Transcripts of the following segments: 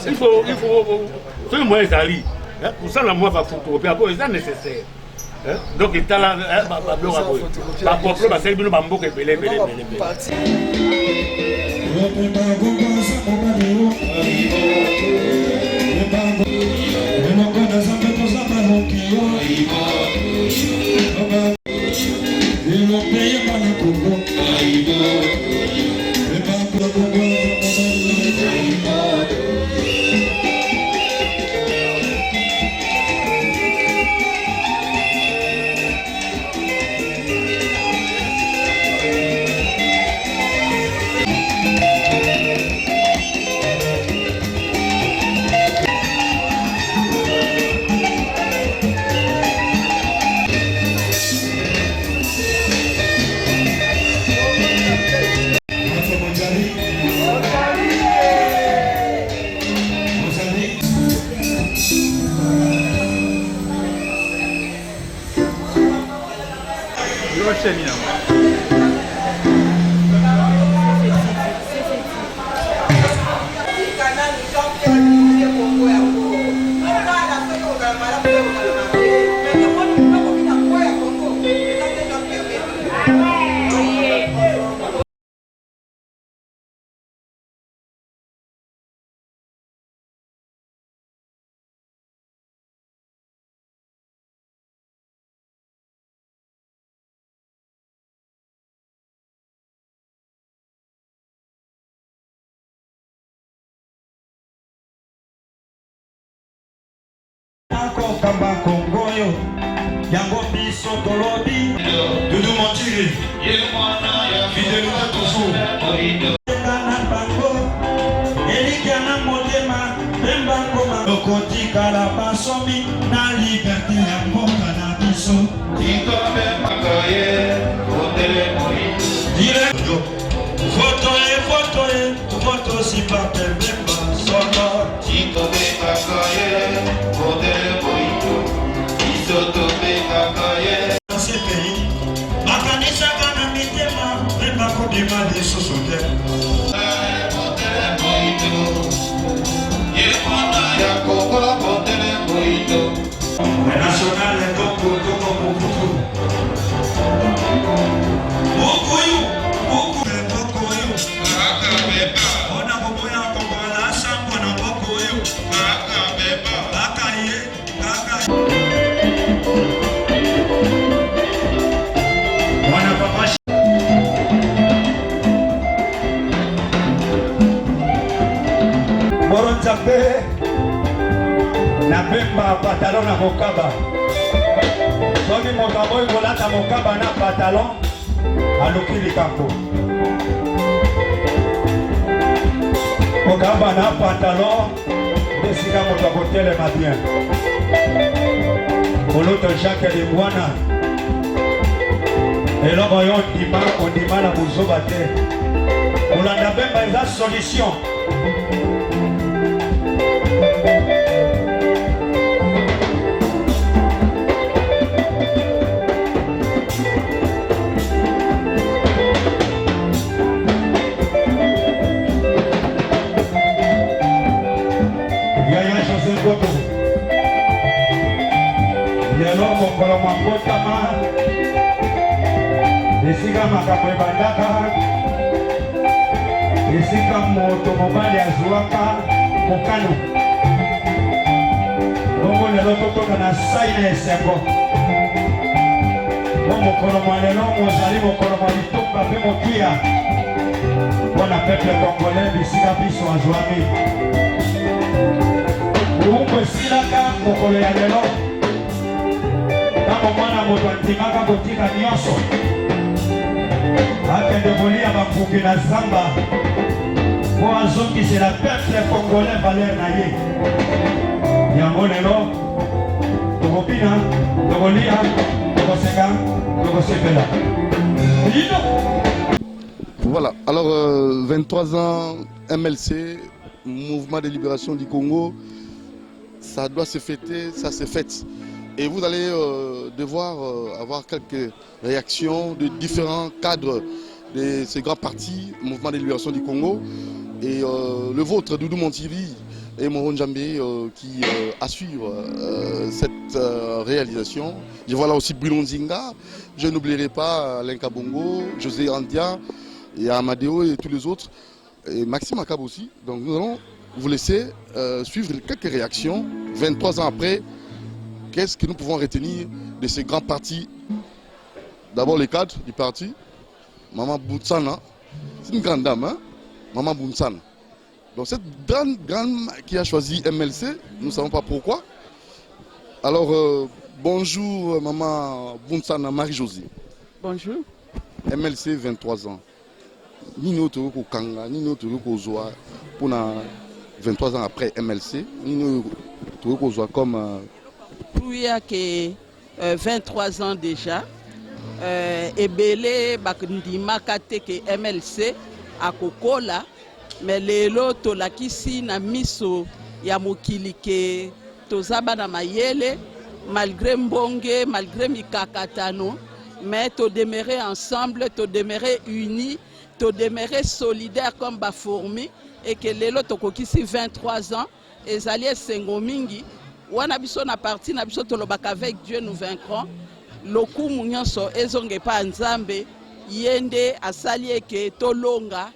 Il faut faire moins d'ali. Pour ça, la moi va photocopier, c'est nécessaire. Donc, il est là, par contre, c'est le bambou qui est belé. Kamba Kongoyo, Yango Biso Tolobi, Doudou Montiri, Fidel Tousou, Elikiana Modema, Mbangoma, Lokoti Kalabasomi, na liberté ya mboka na biso. Tikobe Makaye, Odele Moi. Direct, photo si pas Bemba, Solo. Tikobe Makaye, Odele Moi. Dans ce pays, Makanisa Gana Mitema, Bemba Kodima de Sosote. National est donc pour tout. Mokoyo, Mokoyo, on a Mokoya Kokola, Sambona Mokoyo, Bakaye, Wana Papa. Moronzape. Na Bemba pantalon na mokaba. Soki mokabo ikolata mokaba na pantalon aluki likambo. Mokaba na pantalon desika moto akotelema bien. Moloto Jacques Limbwana. Eloko yo ondima na buzoba te. Kolanda Bemba eza solution. lelo mokolo mabotama esika makambo ebandaka esika moto mobali azwaka mokano bongo lelo totoka na sai na esengo mo mokolo mwa lelo mozali mokolo mwa litumba mpe motuya mpona peuple congolais bisika biso azwami Urumbo esilaka mokolo ya lelo ntango mwana moto andimaka kotika nyonso akende kolia bakuki na zamba mpo azongisela peuple congolais valeur na ye yango lelo tokobina tokolia tokoseka tokosepela lino. Voilà, alors 23 ans MLC, Mouvement de Libération du Congo, ça doit se fêter, ça se fête. Et vous allez devoir avoir quelques réactions de différents cadres de ces grands partis, Mouvement de Libération du Congo, et le vôtre, Doudou Montiri et Moron Djambé, qui assurent cette réalisation. Je vois là aussi Bruno Nzinga, je n'oublierai pas Lenka Bongo, José Andia, et Amadeo et tous les autres, et Maxime Akab aussi. Donc nous allons vous laisser suivre quelques réactions. 23 ans après, qu'est-ce que nous pouvons retenir de ces grands partis? D'abord les cadres du parti, Maman Bounsana, c'est une grande dame, hein? Maman Bounsana. Donc cette grande qui a choisi MLC, nous ne savons pas pourquoi. Alors bonjour Maman Bounsana Marie-Josie. Bonjour. MLC 23 ans. Ni autre Kanga, ni autre Zoa pour 23 ans après MLC, ni autre Zoa comme. Il y a que 23 ans déjà, et belé bakndima kate que MLC à Kokola, mais les loto la kisi na miso ya mokili ke tozaba na mayele malgré mbonge, malgré mikakatano, mais to demeurer ensemble, to demeurer unis. To demeurer solidaire comme ba fourmi et que lelo tokokisi 23 ans ezali esengo mingi wana biso na parti na biso tolobaka avec Dieu nous vaincrons lokumu nyonso ezonge pa nzambe yende asali eke tolonga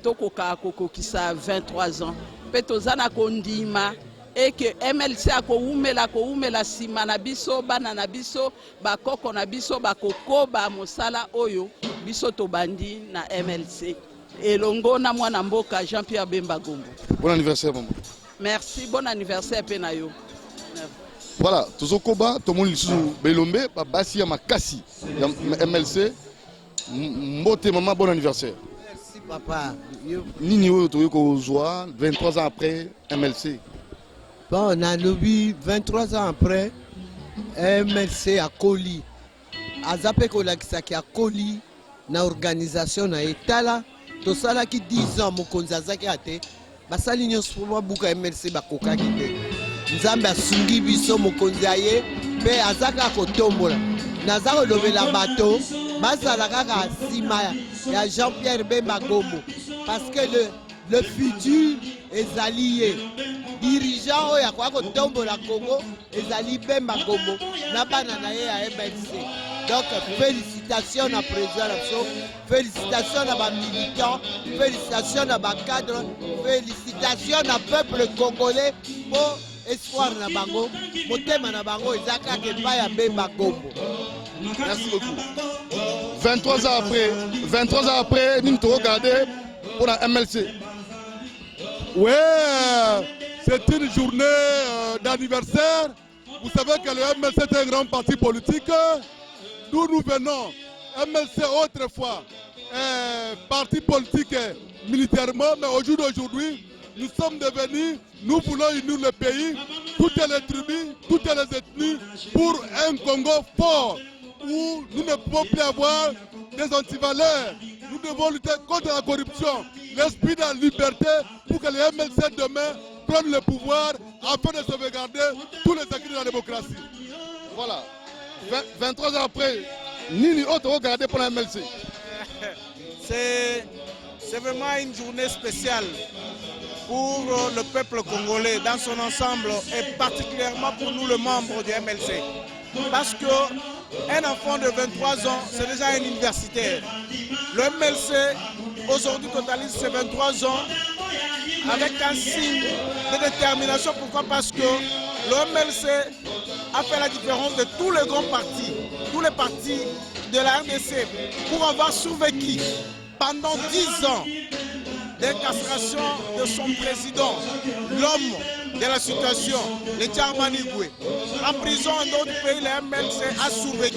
tokoka kokokisa 23 ans pe tozana kondima et que MLC akoumela sima na biso bana na biso bakoko na biso bakokoba mosala oyo biso tobandi na MLC elongo na mwana mboka Jean-Pierre Bemba Gombo. Bon anniversaire maman. Merci, bon anniversaire Penayo. Voilà, tozokoba tomoni lisusu belombe basi ya makasi ya MLC mbote maman, bon anniversaire. Merci papa. Nini oyo toyo kozwa 23 ans après MLC. Bon, on a lobby 23 ans après, MLC a Koli. Azape Kolakisaki a Koli na organisation na etala. To sala ki 10 ans mokonzi azaki ate. Basali nyonso pour buka MLC bakoka kite. Nzambe asungi biso mokonzi aye pe azaka kotombola. Nazako lobela bato basala kaka sima ya Jean-Pierre Bemba Gombo parce que le futur est allié. Dirigeant oya kwa kotombo la Congo ezali Bemba Gombo na bana na ye ya MLC. Donc félicitations à président, félicitations à militants, félicitations à cadres, félicitations à peuple congolais pour espoir na bango, motema na bango ezaka ke pa ya Bemba Gombo. Merci beaucoup. 23 ans après, nous te regardons pour la MLC. Ouais, c'est une journée d'anniversaire. Vous savez que le MLC est un grand parti politique. D'où nous venons. MLC autrefois, parti politique militairement, mais au jour d'aujourd'hui, nous sommes devenus, nous voulons unir le pays, toutes les tribus, toutes les ethnies, pour un Congo fort, où nous ne pouvons plus avoir des antivaleurs. Nous devons lutter contre la corruption, l'esprit de la liberté, pour que les MLC demain prennent le pouvoir afin de sauvegarder tous les acquis de la démocratie. Voilà. 23 ans après, Nini autre regardé pour la MLC. C'est vraiment une journée spéciale pour le peuple congolais dans son ensemble et particulièrement pour nous, les membres du MLC. parce qu'un enfant de 23 ans, c'est déjà un universitaire. Le MLC, aujourd'hui, totalise ses 23 ans avec un signe de détermination. Pourquoi? Parce que le MLC a fait la différence de tous les grands partis, tous les partis de la RDC, pour avoir survécu pendant 10 ans d'incarcération de son président, l'homme de la situation, le Tcharbani Goué. En prison dans d'autres pays, le MLC a survécu.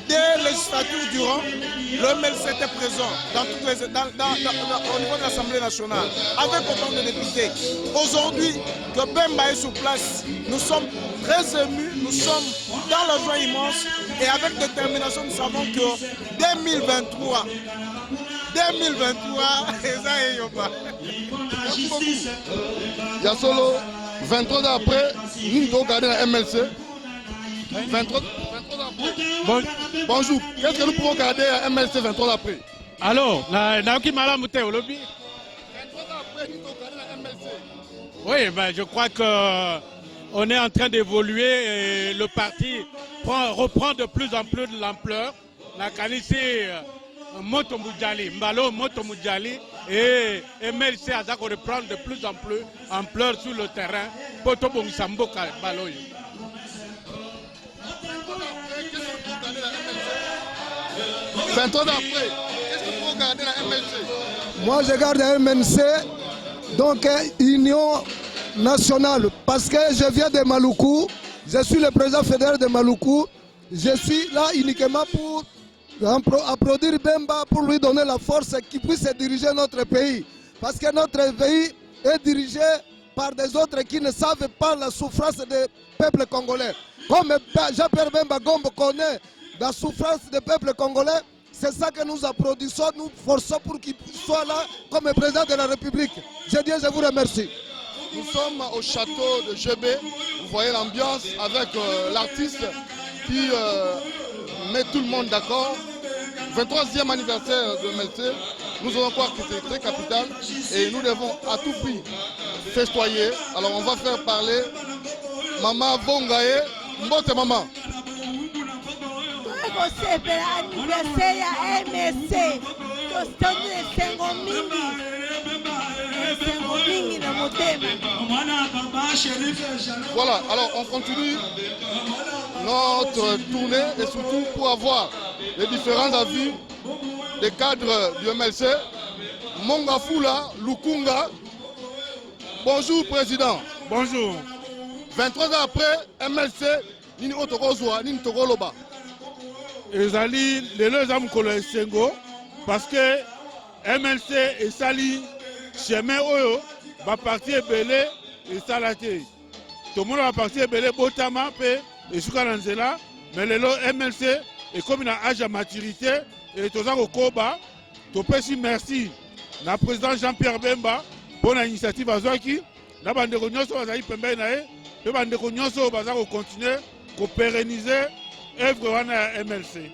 Des législatures durant, le MLC était présent au niveau de l'Assemblée nationale, avec autant de députés. Aujourd'hui, que Bemba est sur place, nous sommes très émus, nous sommes dans la joie immense et avec détermination, nous savons que 2023, Il y a solo 23 ans après, nous devons garder la MLC. 23 ans après. Bonjour, qu'est-ce que nous pouvons garder à MLC 23 ans après? Alors, Naoki Malamute au lobby. 23 ans après, nous devons garder la MLC. Oui, ben, je crois qu'on est en train d'évoluer et le parti reprend de plus en plus de l'ampleur. La qualité Moto Moudjali, Mbalo Moto Moudjali et MLC a reprend de plus en plus ampleur sur le terrain. Poto Bongsamboka Baloy. 23 ans après, qu'est-ce que vous regardez la MLC? Moi, je garde la MLC, donc Union nationale, parce que je viens de Maluku, je suis le président fédéral de Maluku, je suis là uniquement pour applaudir Bemba, pour lui donner la force qu'il puisse diriger notre pays. Parce que notre pays est dirigé par des autres qui ne savent pas la souffrance des peuples congolais. Comme Jean-Pierre Bemba Gombe connaît la souffrance des peuples congolais, c'est ça que nous applaudissons, nous forçons pour qu'il soit là comme président de la République. Je dis, je vous remercie. Nous sommes au château de Djébé, vous voyez l'ambiance avec l'artiste qui met tout le monde d'accord. 23e anniversaire de MLC, nous allons croire que c'est très capital et nous devons à tout prix festoyer. Alors on va faire parler Maman Bongaye, Mbote Maman. Anniversaire ya MLC, voilà, alors on continue notre tournée et surtout pour avoir les différents avis des cadres du MLC. Mongafula Lukunga. Bonjour Président. Bonjour. 23 ans après, MLC, Nini Otokozwa, Nini Togoloba. Ezali, les deux hommes Sengo, parce que MLC et Sali, chemin Oyo, va partir belé et Salaté. Tout le monde va partir belé, Botama, et Soukaranzela, mais les MLC, et comme il a âge à maturité, et tout ça au Koba, tout petit merci. Le président Jean-Pierre Bemba, pour l'initiative à Zouaki, la bande de Cognoso, va y pembe nae, la bande de Cognoso, va continuer, pour pérenniser l'œuvre à MLC.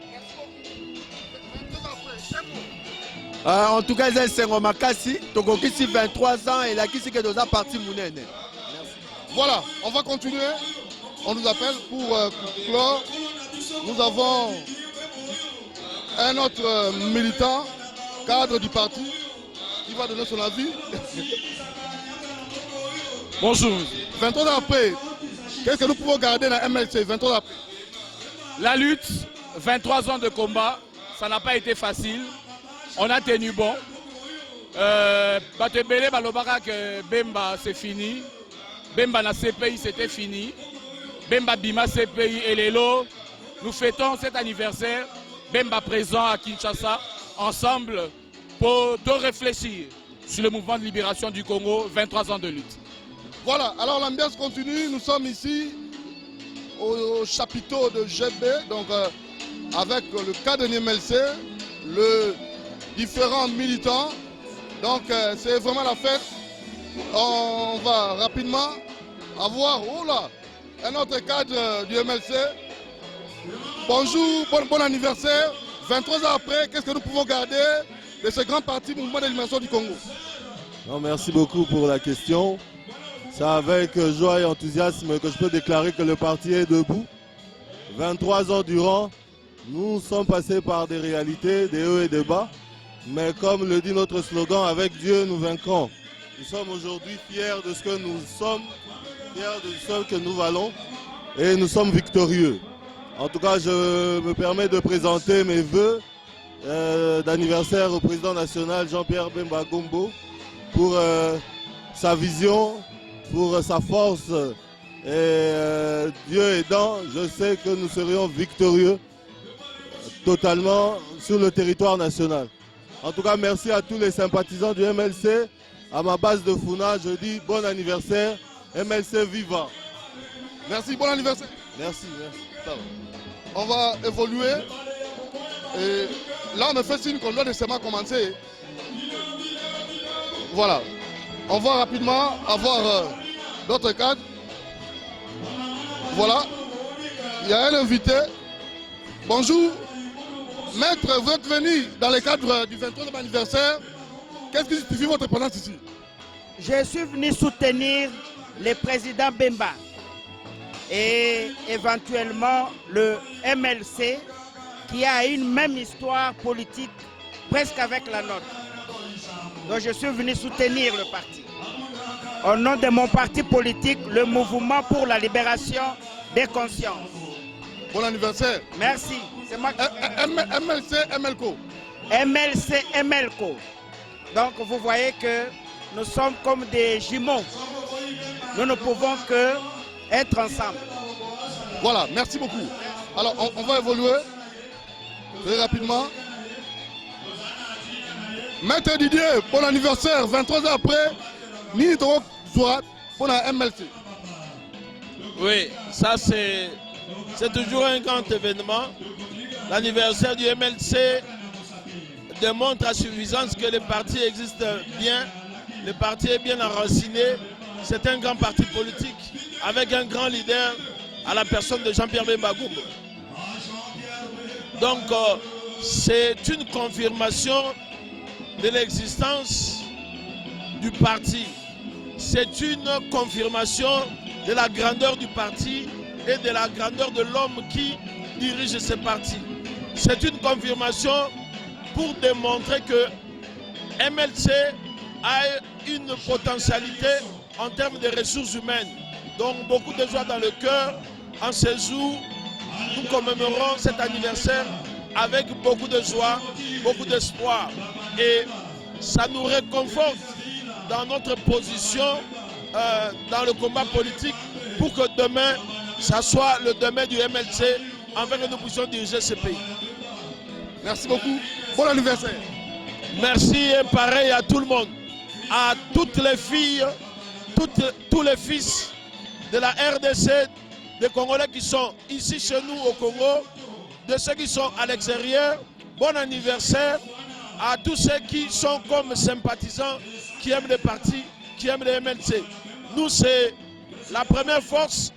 En tout cas, c'est un Makassi, Togokisi 23 ans et la Kisi que nous a parti Mounene. Voilà, on va continuer. On nous appelle pour clore. Nous avons un autre militant, cadre du parti, qui va donner son avis. Bonjour. 23 ans après, qu'est-ce que nous pouvons garder dans MLC 23 ans après? La lutte, 23 ans de combat, ça n'a pas été facile. On a tenu bon. Batebele Balobara que Bemba c'est fini. Bemba na CPI c'était fini. Bemba Bima CPI et Lelo. Nous fêtons cet anniversaire. Bemba présent à Kinshasa. Ensemble pour réfléchir sur le mouvement de libération du Congo. 23 ans de lutte. Voilà, alors l'ambiance continue. Nous sommes ici au chapiteau de GB. Donc avec le cadre de MLC. Le différents militants, donc c'est vraiment la fête. On va rapidement avoir un autre cadre du MLC. Bonjour, bon anniversaire. 23 ans après, qu'est-ce que nous pouvons garder de ce grand parti mouvement de libération du Congo? Non, merci beaucoup pour la question. C'est avec joie et enthousiasme que je peux déclarer que le parti est debout. 23 ans durant, nous sommes passés par des réalités, des hauts et des bas. Mais comme le dit notre slogan, avec Dieu nous vaincrons. Nous sommes aujourd'hui fiers de ce que nous sommes, fiers de ce que nous valons et nous sommes victorieux. En tout cas, je me permets de présenter mes vœux d'anniversaire au président national Jean-Pierre Bemba Gombo pour sa vision, pour sa force et Dieu aidant, je sais que nous serions victorieux totalement sur le territoire national. En tout cas, merci à tous les sympathisants du MLC. À ma base de Funa, je dis bon anniversaire, MLC viva. Merci, bon anniversaire. Merci, merci. On va évoluer. Et là, on me fait signe qu'on doit nécessairement commencer. Voilà. On va rapidement avoir d'autres cadres. Voilà. Il y a un invité. Bonjour. Maître, vous êtes venu dans le cadre du 23e anniversaire. Qu'est-ce qui justifie votre présence ici? Je suis venu soutenir le président Bemba et éventuellement le MLC qui a une même histoire politique presque avec la nôtre. Donc je suis venu soutenir le parti. Au nom de mon parti politique, le Mouvement pour la libération des consciences. Bon anniversaire. Merci. C'est moi qui... MLC, MLCO. MLC, MLCO. Donc vous voyez que nous sommes comme des jumeaux. Nous ne pouvons que être ensemble. Voilà, merci beaucoup. Alors on va évoluer très rapidement. Maître Didier, bon anniversaire, 23 ans après, Nini Toro Zouat pour la MLC. Oui, ça c'est toujours un grand événement. L'anniversaire du MLC démontre à suffisance que le parti existe bien, le parti est bien enraciné. C'est un grand parti politique avec un grand leader à la personne de Jean-Pierre Bemba Gombo. Donc c'est une confirmation de l'existence du parti. C'est une confirmation de la grandeur du parti et de la grandeur de l'homme qui dirige ce parti. C'est une confirmation pour démontrer que MLC a une potentialité en termes de ressources humaines. Donc beaucoup de joie dans le cœur. En ce jour, nous commémorons cet anniversaire avec beaucoup de joie, beaucoup d'espoir. Et ça nous réconforte dans notre position dans le combat politique pour que demain, ça soit le demain du MLC afin que nous puissions diriger ce pays. Merci beaucoup. Bon anniversaire. Merci et pareil à tout le monde, à toutes les filles, tous les fils de la RDC, des Congolais qui sont ici chez nous au Congo, de ceux qui sont à l'extérieur. Bon anniversaire à tous ceux qui sont comme sympathisants, qui aiment le parti, qui aiment le MLC. Nous, c'est la première force,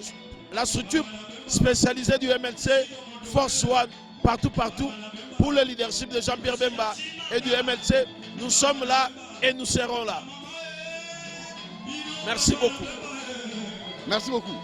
la structure spécialisée du MLC, Force One, partout, pour le leadership de Jean-Pierre Bemba et du MLC. Nous sommes là et nous serons là. Merci beaucoup. Merci beaucoup.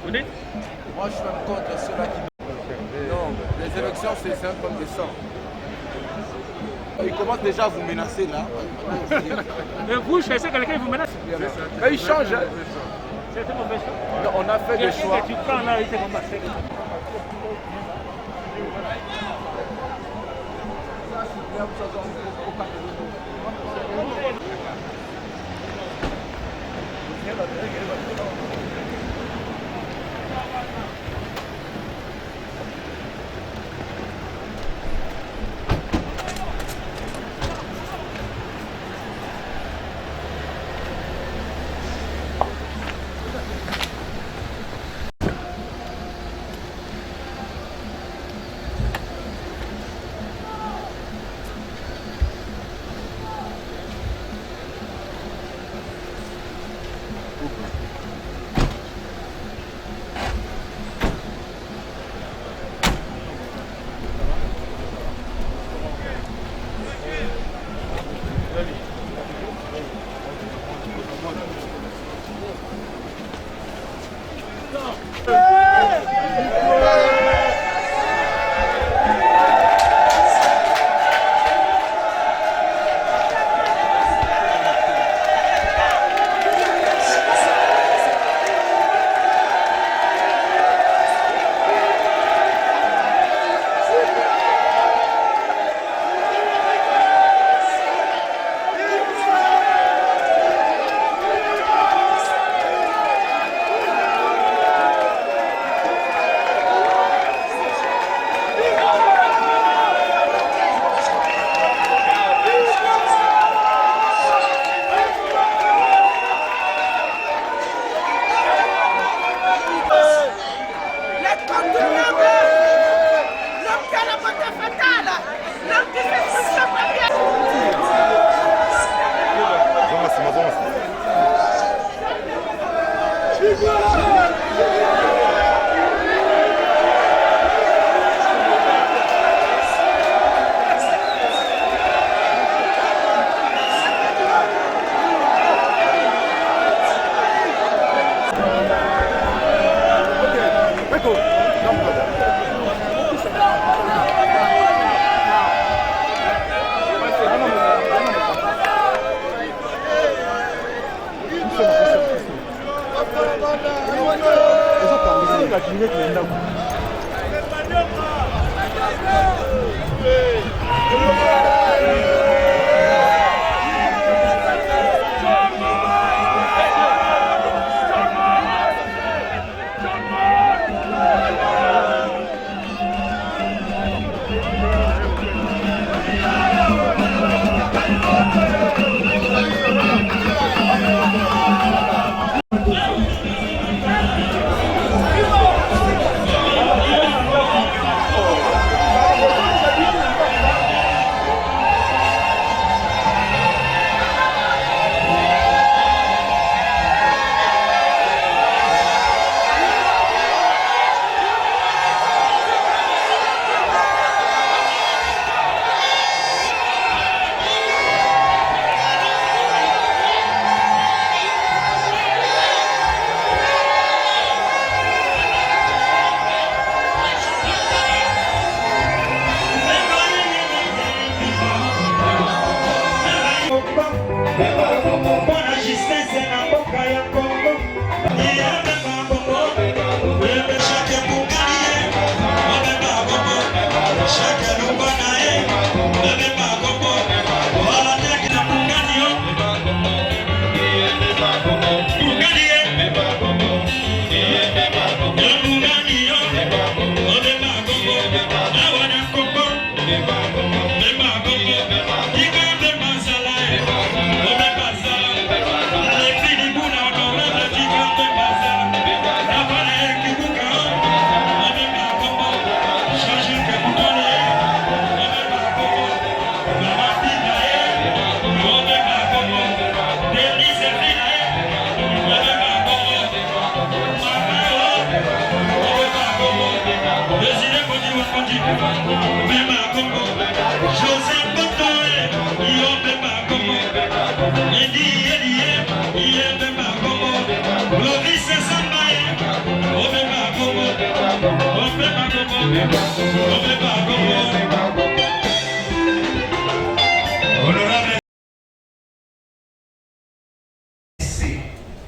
Vous dites? Moi, je suis même contre ceux-là qui... Non, les élections, c'est un problème de sang. Il commence déjà à vous menacer là. Mais vous, cherchez quelqu'un qui vous menace? Mais il change. C'est un mauvais choix. Non, on a fait des choix. Tu prends là, il te combat.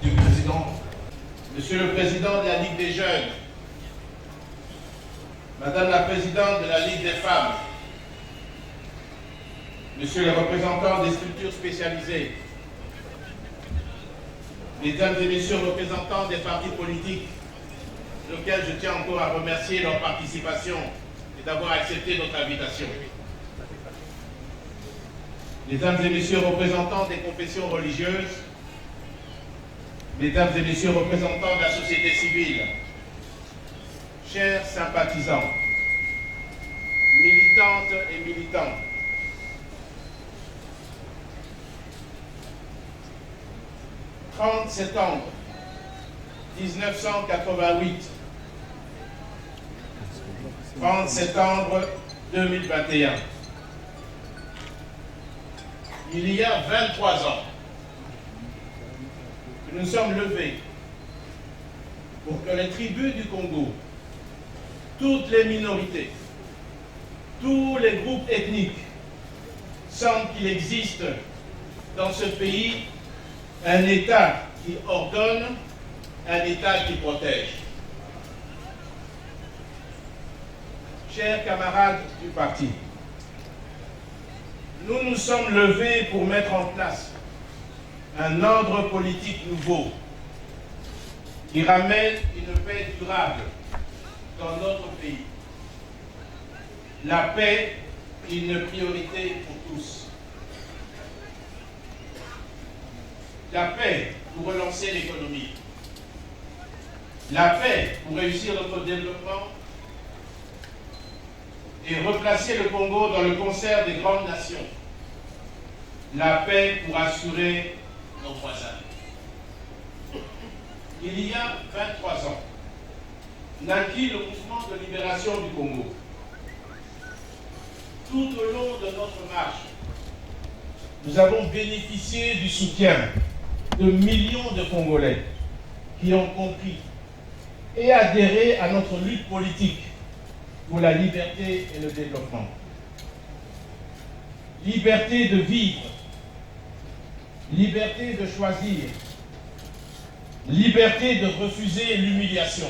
Du président. Monsieur le Président de la Ligue des Jeunes, Madame la Présidente de la Ligue des Femmes, Monsieur les représentants des structures spécialisées, Mesdames et Messieurs les représentants des partis politiques, auxquels je tiens encore à remercier leur participation et d'avoir accepté notre invitation. Mesdames et Messieurs les représentants des confessions religieuses, Mesdames et Messieurs les représentants de la société civile, chers sympathisants, militantes et militants, « 30 septembre 1988, 30 septembre 2021. Il y a 23 ans, que nous sommes levés pour que les tribus du Congo, toutes les minorités, tous les groupes ethniques sentent qu'il existe dans ce pays un État qui ordonne, un État qui protège. Chers camarades du parti, nous nous sommes levés pour mettre en place un ordre politique nouveau qui ramène une paix durable dans notre pays. La paix, une priorité pour tous. La paix pour relancer l'économie. La paix pour réussir notre développement et replacer le Congo dans le concert des grandes nations. La paix pour assurer nos voisins. Il y a 23 ans, naquit le mouvement de libération du Congo. Tout au long de notre marche, nous avons bénéficié du soutien de millions de Congolais qui ont compris et adhéré à notre lutte politique pour la liberté et le développement. Liberté de vivre, liberté de choisir, liberté de refuser l'humiliation,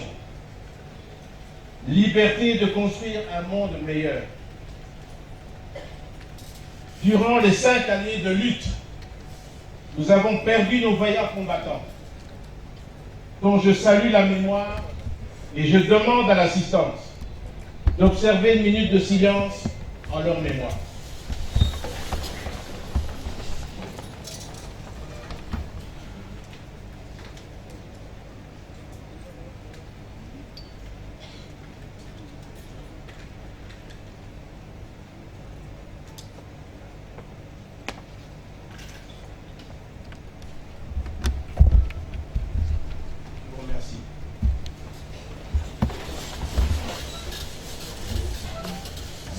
liberté de construire un monde meilleur. Durant les 5 années de lutte, nous avons perdu nos vaillants combattants, dont je salue la mémoire et je demande à l'assistance d'observer une minute de silence en leur mémoire.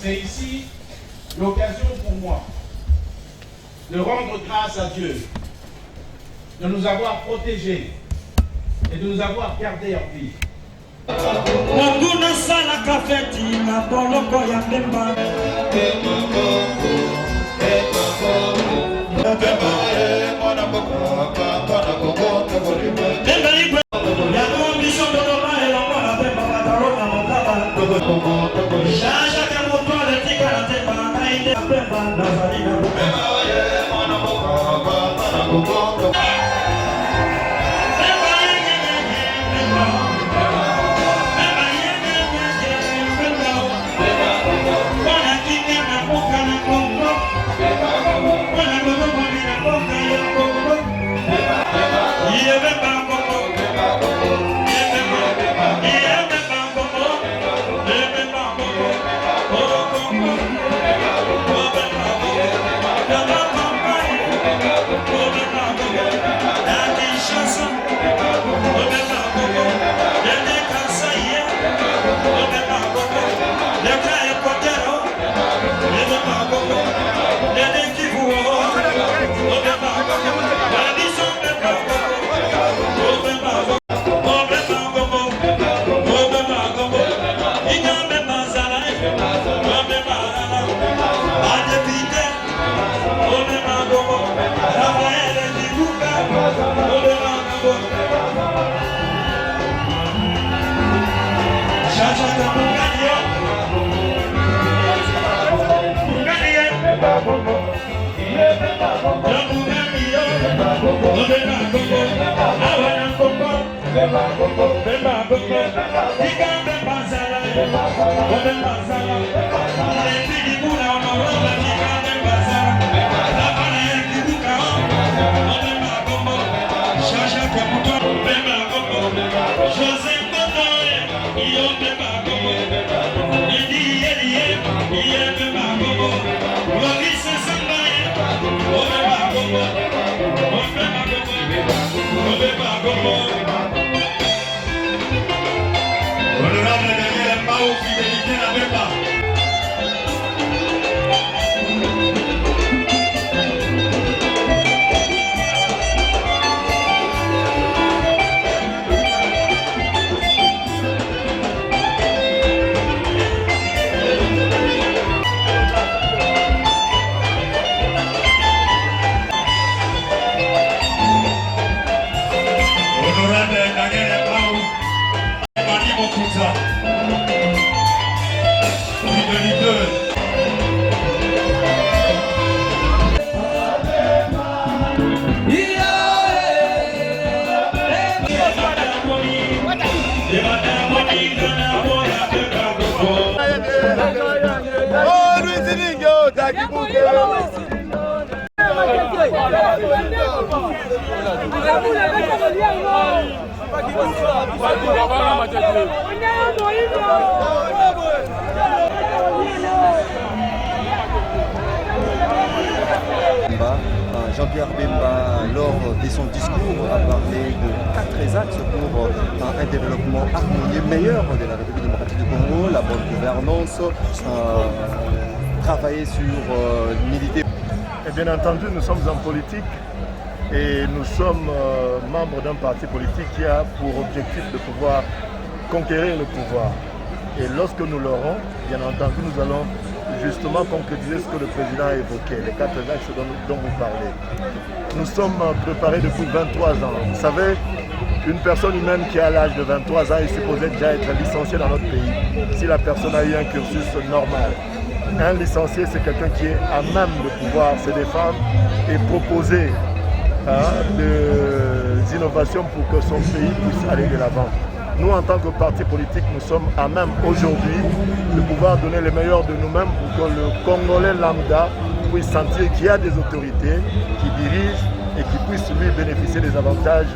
C'est ici l'occasion pour moi de rendre grâce à Dieu, de nous avoir protégés et de nous avoir gardés en vie. Jean-Pierre Bemba, lors de son discours, a parlé de 4 axes pour un développement harmonieux meilleur de la République démocratique du Congo, la bonne gouvernance, travailler sur l'humilité. Et bien entendu, nous sommes en politique et nous sommes membres d'un parti politique qui a pour objectif de pouvoir conquérir le pouvoir. Et lorsque nous l'aurons, bien entendu, nous allons justement concrétiser ce que le président a évoqué, les 4 axes dont vous parlez. Nous sommes préparés depuis 23 ans. Vous savez, une personne humaine qui a l'âge de 23 ans est supposée déjà être licenciée dans notre pays, si la personne a eu un cursus normal. Un licencié, c'est quelqu'un qui est à même de pouvoir se défendre et proposer des innovations pour que son pays puisse aller de l'avant. Nous, en tant que parti politique, nous sommes à même aujourd'hui de pouvoir donner le meilleur de nous-mêmes pour que le Congolais lambda puisse sentir qu'il y a des autorités qui dirigent et qui puissent lui bénéficier des avantages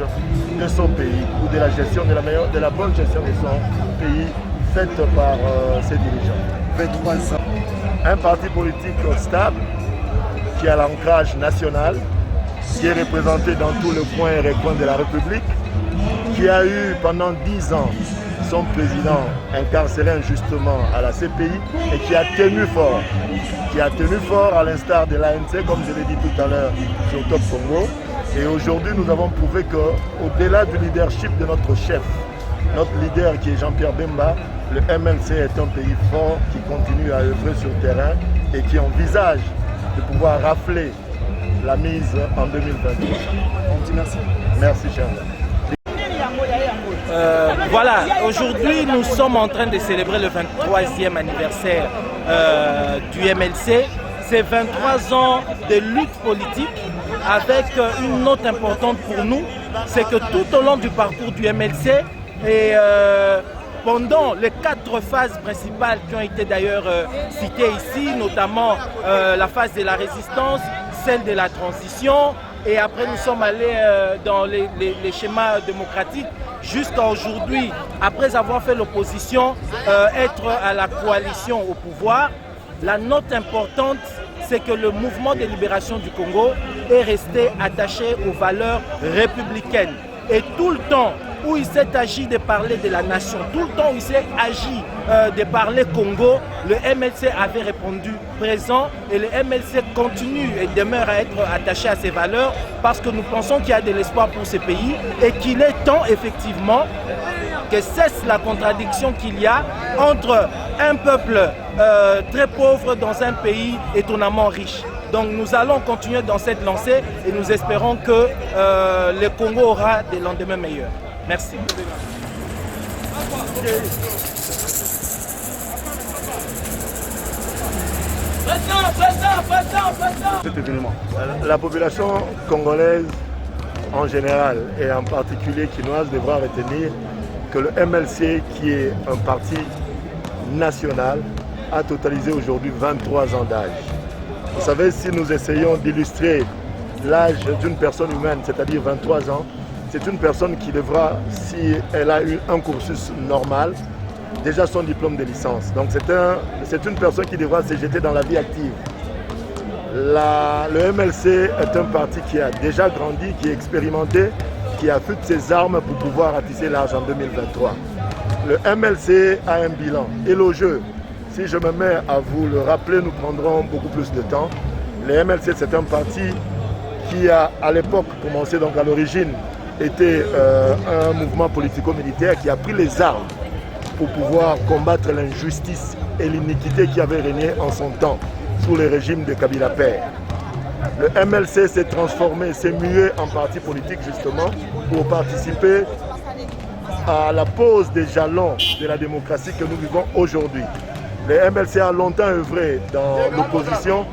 de son pays ou de la gestion, de la bonne gestion de son pays faite par ses dirigeants. 23 ans. Un parti politique stable qui a l'ancrage national, qui est représenté dans tous les coins et recoins de la République, qui a eu pendant 10 ans son président incarcéré injustement à la CPI et qui a tenu fort à l'instar de l'ANC, comme je l'ai dit tout à l'heure sur Top Congo. Et aujourd'hui, nous avons prouvé qu'au-delà du leadership de notre chef, notre leader qui est Jean-Pierre Bemba, le MLC est un pays fort qui continue à œuvrer sur le terrain et qui envisage de pouvoir rafler la mise en 2023. Merci. Merci, cher. Voilà, aujourd'hui nous sommes en train de célébrer le 23e anniversaire du MLC. C'est 23 ans de lutte politique avec une note importante pour nous, c'est que tout au long du parcours du MLC et pendant les 4 phases principales qui ont été d'ailleurs citées ici, notamment la phase de la résistance, celle de la transition, et après nous sommes allés dans les schémas démocratiques jusqu'à aujourd'hui, après avoir fait l'opposition, être à la coalition au pouvoir. La note importante, c'est que le mouvement de libération du Congo est resté attaché aux valeurs républicaines. Et tout le temps où il s'est agi de parler de la nation, tout le temps où il s'est agi de parler Congo, le MLC avait répondu présent et le MLC continue et demeure à être attaché à ses valeurs parce que nous pensons qu'il y a de l'espoir pour ce pays et qu'il est temps effectivement que cesse la contradiction qu'il y a entre un peuple très pauvre dans un pays étonnamment riche. Donc nous allons continuer dans cette lancée et nous espérons que le Congo aura des lendemains meilleurs. Merci. Cet événement. La population congolaise en général et en particulier Kinoise devra retenir que le MLC, qui est un parti national, a totalisé aujourd'hui 23 ans d'âge. Vous savez, si nous essayons d'illustrer l'âge d'une personne humaine, c'est-à-dire 23 ans, c'est une personne qui devra, si elle a eu un cursus normal, déjà son diplôme de licence. Donc c'est une personne qui devra se jeter dans la vie active. Le MLC est un parti qui a déjà grandi, qui est expérimenté, qui a fait ses armes pour pouvoir ratisser l'âge en 2023. Le MLC a un bilan élogieux. Si je me mets à vous le rappeler, nous prendrons beaucoup plus de temps. Le MLC, c'est un parti qui a à l'époque commencé, donc à l'origine, était un mouvement politico-militaire qui a pris les armes pour pouvoir combattre l'injustice et l'iniquité qui avait régné en son temps sous le régime de Kabila Père. Le MLC s'est transformé, s'est mué en parti politique justement pour participer à la pose des jalons de la démocratie que nous vivons aujourd'hui. Le MLC a longtemps œuvré dans l'opposition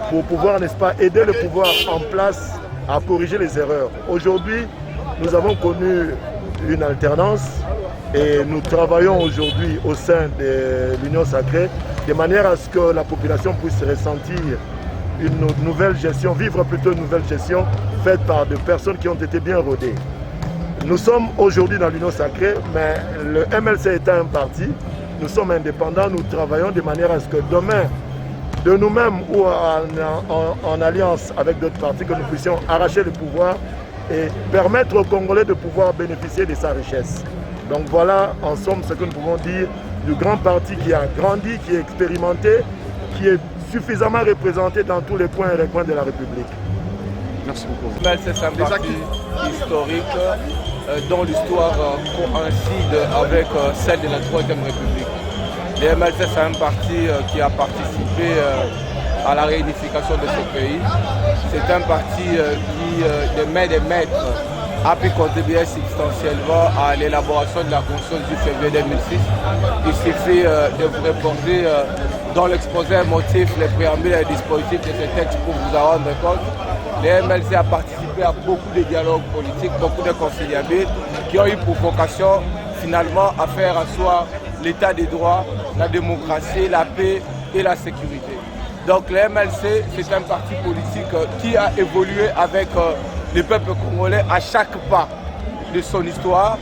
pour pouvoir, n'est-ce pas, aider le pouvoir en place à corriger les erreurs. Aujourd'hui, nous avons connu une alternance et nous travaillons aujourd'hui au sein de l'Union Sacrée de manière à ce que la population puisse ressentir une nouvelle gestion, vivre plutôt une nouvelle gestion faite par des personnes qui ont été bien rodées. Nous sommes aujourd'hui dans l'Union Sacrée, mais le MLC étant un parti, nous sommes indépendants, nous travaillons de manière à ce que demain, de nous-mêmes ou en alliance avec d'autres partis, que nous puissions arracher le pouvoir et permettre aux Congolais de pouvoir bénéficier de sa richesse. Donc voilà en somme ce que nous pouvons dire du grand parti qui a grandi, qui est expérimenté, qui est suffisamment représenté dans tous les coins et les coins de la République. Merci beaucoup. C'est un parti historique dont l'histoire coïncide avec celle de la Troisième République. Le MLC, c'est un parti qui a participé à la réunification de ce pays. C'est un parti qui, de main de maître, a pu contribuer substantiellement à l'élaboration de la Constitution du février 2006. Il suffit de vous reporter dans l'exposé motif, les préambules et les dispositifs de ce texte pour vous en rendre compte. Le MLC a participé à beaucoup de dialogues politiques, beaucoup de conciliables qui ont eu pour vocation finalement à faire asseoir l'état des droits, la démocratie, la paix et la sécurité. Donc le MLC, c'est un parti politique qui a évolué avec le peuple congolais à chaque pas de son histoire.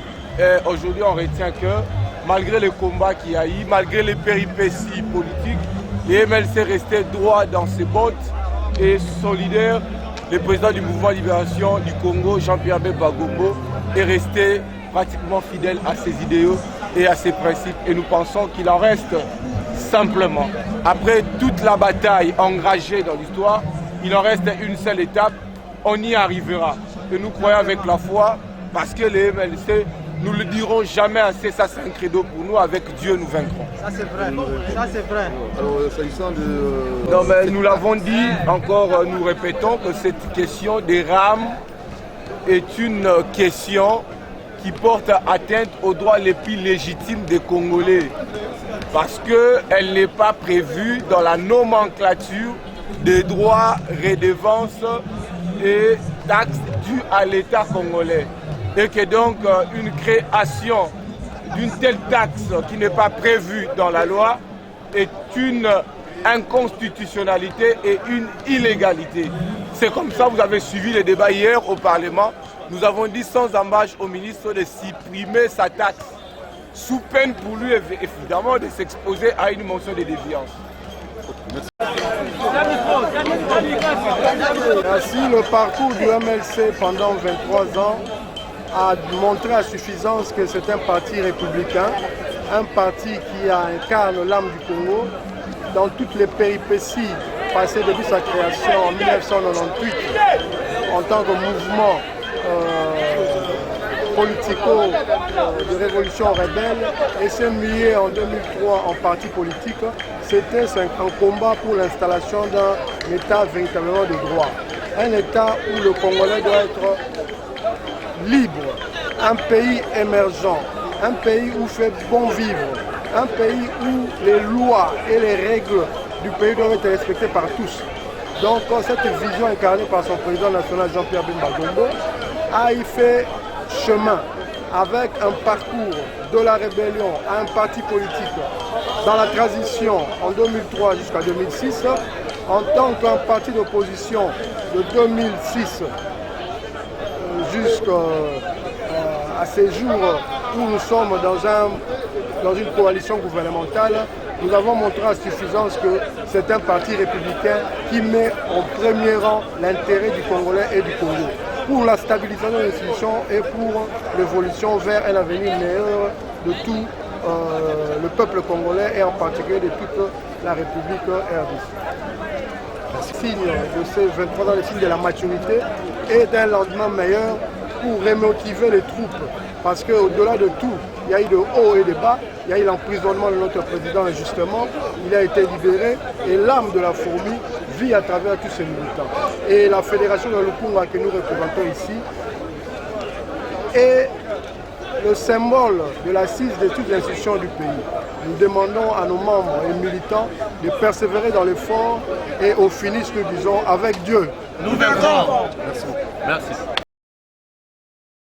Aujourd'hui, on retient que malgré les combats qu'il y a eu, malgré les péripéties politiques, le MLC restait droit dans ses bottes et solidaire. Le président du mouvement de libération du Congo, Jean-Pierre Bemba Gombo, est resté pratiquement fidèle à ses idéaux et à ses principes. Et nous pensons qu'il en reste simplement. Après toute la bataille engagée dans l'histoire, il en reste une seule étape. On y arrivera. Et nous croyons avec la foi, parce que les MLC, nous ne le dirons jamais assez, ça c'est un credo pour nous, avec Dieu nous vaincrons. Ça c'est vrai, ça c'est vrai. Alors, s'agissant de... Non mais nous l'avons dit, encore nous répétons que cette question des rames est une question qui porte atteinte aux droits les plus légitimes des Congolais. Parce qu'elle n'est pas prévue dans la nomenclature des droits, redevances et taxes dues à l'État congolais. Et que donc une création d'une telle taxe qui n'est pas prévue dans la loi est une inconstitutionnalité et une illégalité. C'est comme ça, vous avez suivi les débats hier au Parlement. Nous avons dit sans embâche au ministre de supprimer sa taxe, sous peine pour lui évidemment de s'exposer à une motion de défiance. Ainsi, le parcours du MLC pendant 23 ans a montré à suffisance que c'est un parti républicain, un parti qui incarne l'âme du Congo dans toutes les péripéties passées depuis sa création en 1998 en tant que mouvement politico de révolution rebelle et s'est mué en 2003 en parti politique. C'était un combat pour l'installation d'un État véritablement de droit. Un État où le Congolais doit être libre, un pays émergent, un pays où fait bon vivre, un pays où les lois et les règles du pays doivent être respectées par tous. Donc cette vision incarnée par son président national Jean-Pierre Bemba Gombo a fait chemin avec un parcours de la rébellion à un parti politique dans la transition en 2003 jusqu'à 2006, en tant qu'un parti d'opposition de 2006 jusqu'à ces jours où nous sommes dans une coalition gouvernementale, nous avons montré à suffisance que c'est un parti républicain qui met en premier rang l'intérêt du Congolais et du Congo, pour la stabilisation des institutions et pour l'évolution vers un avenir meilleur de tout le peuple congolais et en particulier de toute la République RDC. Le signe de ces 23 ans, le signe de la maturité et d'un lendemain meilleur pour remotiver les troupes. Parce qu'au-delà de tout, il y a eu de hauts et de bas, il y a eu l'emprisonnement de notre président injustement, il a été libéré et l'âme de la fourmi vit à travers tous ces militants. Et la fédération de Lukunga que nous représentons ici est le symbole de l'assise de toutes les institutions du pays. Nous demandons à nos membres et militants de persévérer dans l'effort et au finish, nous disons, avec Dieu. Nous vaincrons. Merci. Merci.